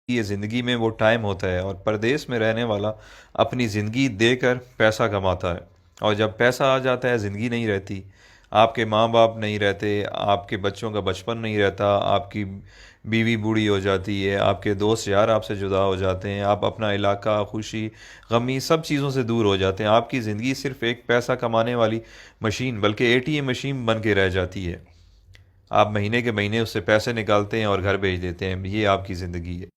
یہ زندگی میں وہ ٹائم ہوتا ہے، اور پردیس میں رہنے والا اپنی زندگی دے کر پیسہ کماتا ہے، اور جب پیسہ آ جاتا ہے زندگی نہیں رہتی۔ آپ کے ماں باپ نہیں رہتے، آپ کے بچوں کا بچپن نہیں رہتا، آپ کی بیوی بوڑھی ہو جاتی ہے، آپ کے دوست یار آپ سے جدا ہو جاتے ہیں، آپ اپنا علاقہ، خوشی غمی سب چیزوں سے دور ہو جاتے ہیں۔ آپ کی زندگی صرف ایک پیسہ کمانے والی مشین، بلکہ اے ٹی ایم مشین بن کے رہ جاتی ہے۔ آپ مہینے کے مہینے اس سے پیسے نکالتے ہیں اور گھر بھیج دیتے ہیں، یہ آپ کی زندگی ہے۔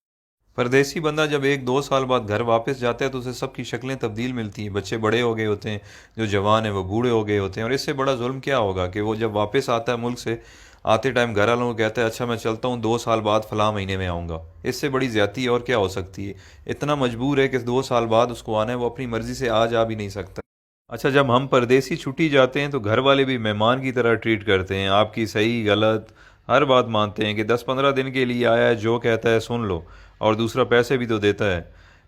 پردیسی بندہ جب 1 2 سال بعد گھر واپس جاتا ہے تو اسے سب کی شکلیں تبدیل ملتی ہیں، بچے بڑے ہو گئے ہوتے ہیں، جو جوان ہیں وہ بوڑھے ہو گئے ہوتے ہیں، اور اس سے بڑا ظلم کیا ہوگا کہ وہ جب واپس آتا ہے ملک سے، آتے ٹائم گھر والوں کو کہتا ہے اچھا میں چلتا ہوں، 2 سال بعد فلاں مہینے میں آؤں گا۔ اس سے بڑی زیادتی اور کیا ہو سکتی ہے؟ اتنا مجبور ہے کہ 2 سال بعد اس کو آنا ہے، وہ اپنی مرضی سے آ جا بھی نہیں سکتا۔ اچھا، جب ہم پردیسی چھٹی جاتے ہیں تو گھر والے بھی مہمان کی طرح ٹریٹ کرتے ہیں، آپ کی صحیح غلط ہر بات مانتے ہیں کہ 10 15 دن کے لیے آیا ہے، جو کہتا ہے سن لو، اور دوسرا پیسے بھی تو دیتا ہے۔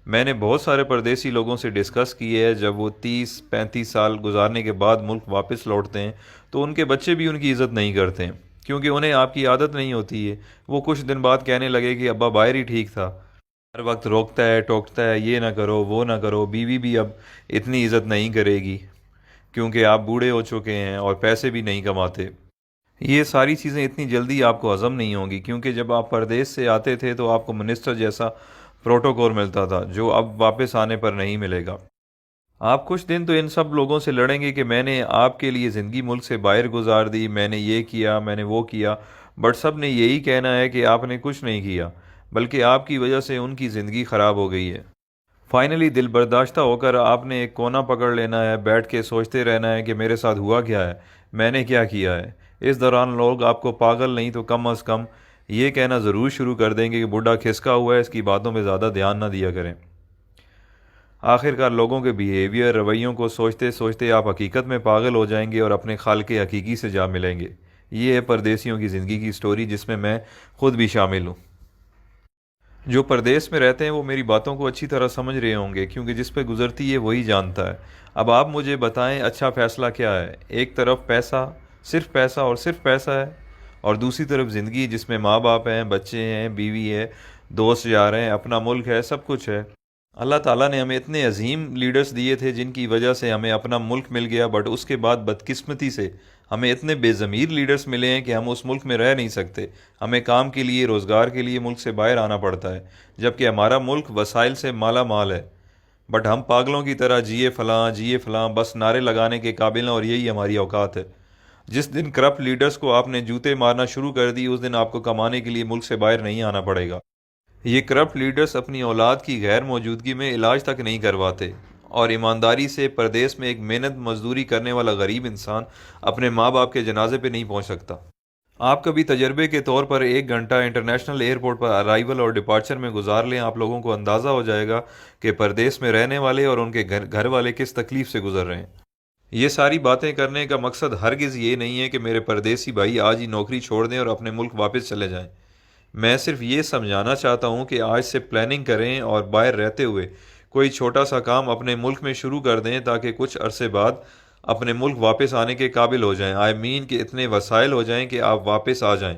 میں نے بہت سارے پردیسی لوگوں سے ڈسکس کی ہے، جب وہ 30 35 سال گزارنے کے بعد ملک واپس لوٹتے ہیں تو ان کے بچے بھی ان کی عزت نہیں کرتے ہیں، کیونکہ انہیں آپ کی عادت نہیں ہوتی ہے۔ وہ کچھ دن بعد کہنے لگے کہ ابا باہر ہی ٹھیک تھا، ہر وقت روکتا ہے ٹوکتا ہے، یہ نہ کرو وہ نہ کرو، بیوی بھی اب اتنی عزت نہیں کرے گی کیونکہ آپ بوڑھے ہو چکے ہیں اور پیسے بھی نہیں کماتے۔ یہ ساری چیزیں اتنی جلدی آپ کو ہضم نہیں ہوں گی، کیونکہ جب آپ پردیس سے آتے تھے تو آپ کو منسٹر جیسا پروٹوکول ملتا تھا، جو اب واپس آنے پر نہیں ملے گا۔ آپ کچھ دن تو ان سب لوگوں سے لڑیں گے کہ میں نے آپ کے لیے زندگی ملک سے باہر گزار دی، میں نے یہ کیا، میں نے وہ کیا، بٹ سب نے یہی کہنا ہے کہ آپ نے کچھ نہیں کیا، بلکہ آپ کی وجہ سے ان کی زندگی خراب ہو گئی ہے۔ فائنلی دل برداشتہ ہو کر آپ نے ایک کونا پکڑ لینا ہے، بیٹھ کے سوچتے رہنا ہے کہ میرے ساتھ ہوا کیا ہے، میں نے کیا کیا ہے۔ اس دوران لوگ آپ کو پاگل نہیں تو کم از کم یہ کہنا ضرور شروع کر دیں گے کہ بڈھا کھسکا ہوا ہے، اس کی باتوں پہ زیادہ دھیان نہ دیا کریں۔ آخر کار لوگوں کے بیہیویئر رویوں کو سوچتے سوچتے آپ حقیقت میں پاگل ہو جائیں گے اور اپنے خالق حقیقی سے جا ملیں گے۔ یہ ہے پردیسیوں کی زندگی کی سٹوری، جس میں خود بھی شامل ہوں۔ جو پردیس میں رہتے ہیں وہ میری باتوں کو اچھی طرح سمجھ رہے ہوں گے، کیونکہ جس پہ گزرتی ہے وہی جانتا ہے۔ اب آپ مجھے بتائیں اچھا فیصلہ کیا ہے؟ ایک طرف پیسہ اور صرف پیسہ ہے، اور دوسری طرف زندگی جس میں ماں باپ ہیں، بچے ہیں، بیوی ہے، دوست یار ہیں، اپنا ملک ہے، سب کچھ ہے۔ اللہ تعالیٰ نے ہمیں اتنے عظیم لیڈرز دیے تھے جن کی وجہ سے ہمیں اپنا ملک مل گیا، بٹ اس کے بعد بدقسمتی سے ہمیں اتنے بے ضمیر لیڈرز ملے ہیں کہ ہم اس ملک میں رہ نہیں سکتے، ہمیں کام کے لیے، روزگار کے لیے ملک سے باہر آنا پڑتا ہے، جبکہ ہمارا ملک وسائل سے مالا مال ہے، بٹ ہم پاگلوں کی طرح جیے فلاں بس نعرے لگانے کے قابل ہیں، اور یہی ہماری اوقات ہے۔ جس دن کرپٹ لیڈرز کو آپ نے جوتے مارنا شروع کر دی، اس دن آپ کو کمانے کے لیے ملک سے باہر نہیں آنا پڑے گا۔ یہ کرپٹ لیڈرز اپنی اولاد کی غیر موجودگی میں علاج تک نہیں کرواتے، اور ایمانداری سے پردیس میں ایک محنت مزدوری کرنے والا غریب انسان اپنے ماں باپ کے جنازے پہ نہیں پہنچ سکتا۔ آپ کبھی تجربے کے طور پر 1 گھنٹہ انٹرنیشنل ایئرپورٹ پر ارائیول اور ڈپارچر میں گزار لیں، آپ لوگوں کو اندازہ ہو جائے گا کہ پردیس میں رہنے والے اور ان کے گھر والے کس تکلیف سے گزر رہے ہیں۔ یہ ساری باتیں کرنے کا مقصد ہرگز یہ نہیں ہے کہ میرے پردیسی بھائی آج ہی نوکری چھوڑ دیں اور اپنے ملک واپس چلے جائیں۔ میں صرف یہ سمجھانا چاہتا ہوں کہ آج سے پلاننگ کریں اور باہر رہتے ہوئے کوئی چھوٹا سا کام اپنے ملک میں شروع کر دیں، تاکہ کچھ عرصے بعد اپنے ملک واپس آنے کے قابل ہو جائیں۔ آئی مین کہ اتنے وسائل ہو جائیں کہ آپ واپس آ جائیں۔